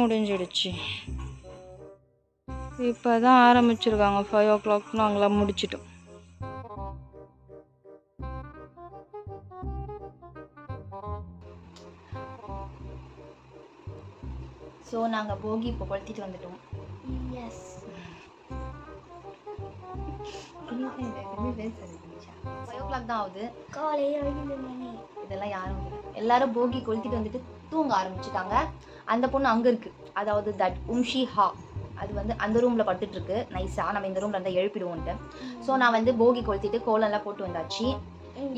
முடிஞ்சிடுச்சு. இப்போ தான் ஆரம்பிச்சிருக்காங்க. 5 o'clock நாங்களாம் முடிச்சிட்டோம். ஸோ நாங்கள் போகி இப்போ கொளுத்திட்டு வந்துட்டோம். எஸ் 5 o'clock தான் ஆகுது. இதெல்லாம் யாரும் எல்லாரும் போகி கொளுத்திட்டு வந்துட்டு தூங்க ஆரம்பிச்சுட்டாங்க. அந்த பொண்ணு அங்கே இருக்குது, அதாவது தட் உம்ஷி ஹா, அது வந்து அந்த ரூமில் படுத்துட்டு இருக்கு. நைஸாக நம்ம இந்த ரூமில் இருந்தால் எழுப்பிடுவோன்ட்டு. ஸோ நான் வந்து போகி கொளுத்திட்டு கோலம்லாம் போட்டு வந்தாச்சு.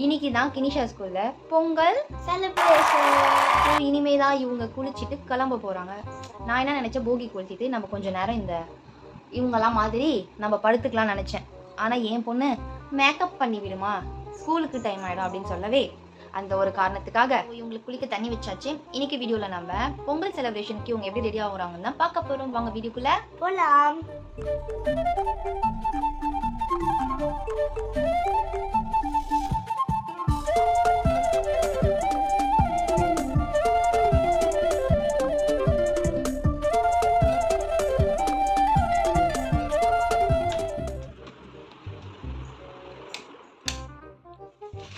இன்னைக்கு தான் கினிஷா ஸ்கூலில் பொங்கல் செலிப்ரேஷன். இனிமே தான் இவங்க குளிச்சுட்டு கிளம்ப போகிறாங்க. நான் என்ன நினச்சேன், போகி கொளுத்திட்டு நம்ம கொஞ்சம் நேரம் இந்த இவங்கெல்லாம் மாதிரி நம்ம படுத்துக்கலாம்னு நினச்சேன். ஆனால் என் பொண்ணு மேக்கப் பண்ணி விடுமா, ஸ்கூலுக்கு டைம் ஆகிடும் அப்படின்னு சொல்லவே அந்த ஒரு காரணத்துக்காக இவங்களுக்கு குளிக்க தண்ணி வச்சாச்சு. இன்னைக்கு வீடியோவில் நம்ம பொங்கல் செலிப்ரேஷனுக்கு இவங்க எப்படி ரெடி ஆகுறாங்கன்னு தான் பார்க்க போகிறோம். வாங்க வீடியோக்குள்ளே போகலாம்.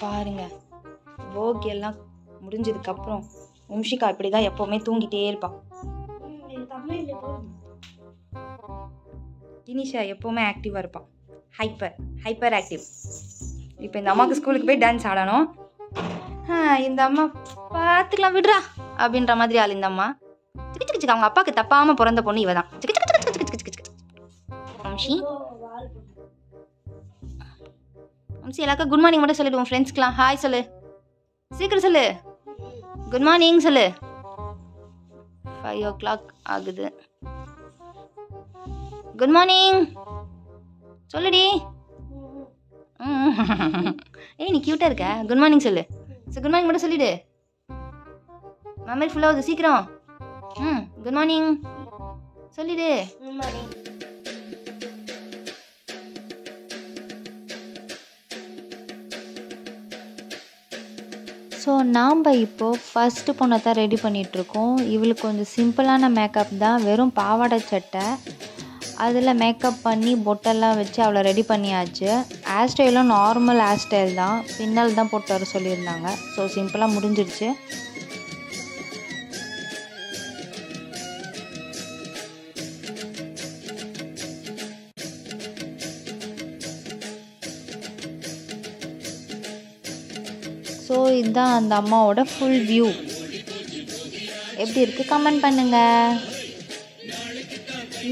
பாருங்க, போகி எல்லாம் முடிஞ்சதுக்கப்புறம் உம்ஷிகா இப்படி தான் எப்போவுமே தூங்கிட்டே இருப்பான். கினிஷா எப்போவுமே ஆக்டிவாக இருப்பான், ஹைப்பர் ஆக்டிவ். இப்போ இந்த அம்மாவுக்கு ஸ்கூலுக்கு போய் டான்ஸ் ஆடணும். இந்த அம்மா பார்த்துக்கலாம் விடுறா அப்படின்ற மாதிரி ஆள் இந்த அம்மா. சிக்கு அவங்க அப்பாவுக்கு தப்பாமல் பிறந்த பொண்ணு இவ தான். உம்ஷி உம்ஷி எல்லாருக்கும் குட் மார்னிங் மட்டும் சொல்லிடுவோம். ஃப்ரெண்ட்ஸ்க்கெலாம் ஹாய் சொல்லு, சீக்கிரம் சொல்லு, குட் மார்னிங் சொல்லு. 5 o'clock ஆகுது. குட் மார்னிங் சொல்லுடி. ஏய் நீ கியூட்டாக இருக்க, குட் மார்னிங் சொல்லு. சரி குட் மார்னிங் மட்டும் சொல்லிடு. மெமரி ஃபுல்லாக ஆகுது, சீக்கிரம். குட் மார்னிங் சொல்லிடு. Good morning. ஸோ நாம் இப்போது ஃபஸ்ட்டு பொண்ணை தான் ரெடி பண்ணிகிட்ருக்கோம். இவளுக்கு கொஞ்சம் சிம்பிளான மேக்கப் தான், வெறும் பாவாடை சட்டை, அதில் மேக்கப் பண்ணி பொட்டெல்லாம் வச்சு அவளை ரெடி பண்ணியாச்சு. ஹேர் ஸ்டைலும் நார்மல் ஹேர் ஸ்டைல் தான், பின்னல் தான் போட்டு வர சொல்லியிருந்தாங்க. ஸோ சிம்பிளாக முடிஞ்சிடுச்சு. ஸோ இதுதான் அந்த அம்மாவோட ஃபுல் வியூ. எப்படி இருக்குது கமெண்ட் பண்ணுங்கள்.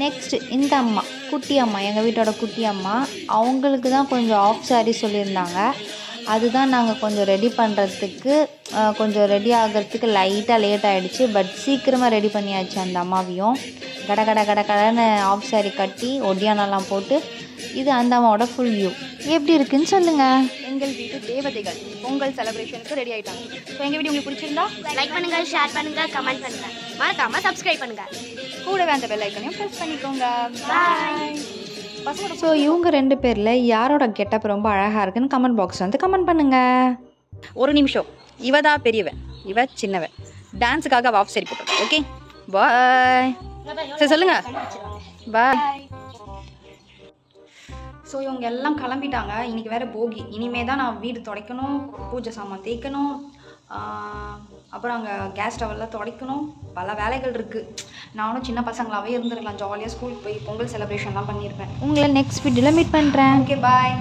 நெக்ஸ்ட் இந்த அம்மா, குட்டி அம்மா, எங்கள் வீட்டோட குட்டி அம்மா. அவங்களுக்கு தான் கொஞ்சம் ஆஃப் சாரி சொல்லியிருந்தாங்க. அதுதான் நாங்கள் கொஞ்சம் ரெடி பண்ணுறதுக்கு, கொஞ்சம் ரெடி ஆகிறதுக்கு லைட்டாக லேட் ஆகிடுச்சு. பட் சீக்கிரமாக ரெடி பண்ணியாச்சு அந்த அம்மாவையும். கடன்னு ஆஃப் சாரி கட்டி ஒடியானெல்லாம் போட்டு. இது அந்த அம்மாவோட ஃபுல் வியூ. எப்படி இருக்குன்னு சொல்லுங்கள். எங்கள் வீட்டு தேவதைகள் பொங்கல் செலிப்ரேஷனுக்கு ரெடி ஆகிட்டாங்க. ஸோ எங்கள் வீடியோ உங்களுக்கு பிடிச்சிருந்தா லைக் பண்ணுங்கள், ஷேர் பண்ணுங்கள், கமெண்ட் பண்ணுங்கள், மறக்காமல் சப்ஸ்கிரைப் பண்ணுங்கள். கூடவே அந்த பெல் ஐக்கனையும் ப்ரெஸ் பண்ணிக்கோங்க. பாய். ஸோ இவங்க 2 பேரில் யாரோட கெட்டப் ரொம்ப அழகாக இருக்குன்னு கமெண்ட் பாக்ஸ் வந்து கமெண்ட் பண்ணுங்கள். ஒரு நிமிஷம், இவ தான் பெரியவன், இவ சின்னவன். டான்ஸுக்காக ஆஃப் சாரி போட்டோம். Okay bye. சரி சொல்லுங்கள் பாய். ஸோ இவங்க எல்லாம் கிளம்பிட்டாங்க. இன்றைக்கி வேறு போகி. இனிமே தான் நான் வீடு துடைக்கணும், பூஜை சாமான் தேய்க்கணும், அப்புறம் அங்கே கேஸ் ஸ்டவெல்லாம் துடைக்கணும். பல வேலைகள் இருக்குது. நானும் சின்ன பசங்களாகவே இருந்துருக்கலாம், ஜாலியாக ஸ்கூலுக்கு போய் பொங்கல் செலிப்ரேஷன்லாம் பண்ணியிருப்பேன். உங்களை நெக்ஸ்ட் வீடியோவில் மீட் பண்ணுறேன். Okay bye.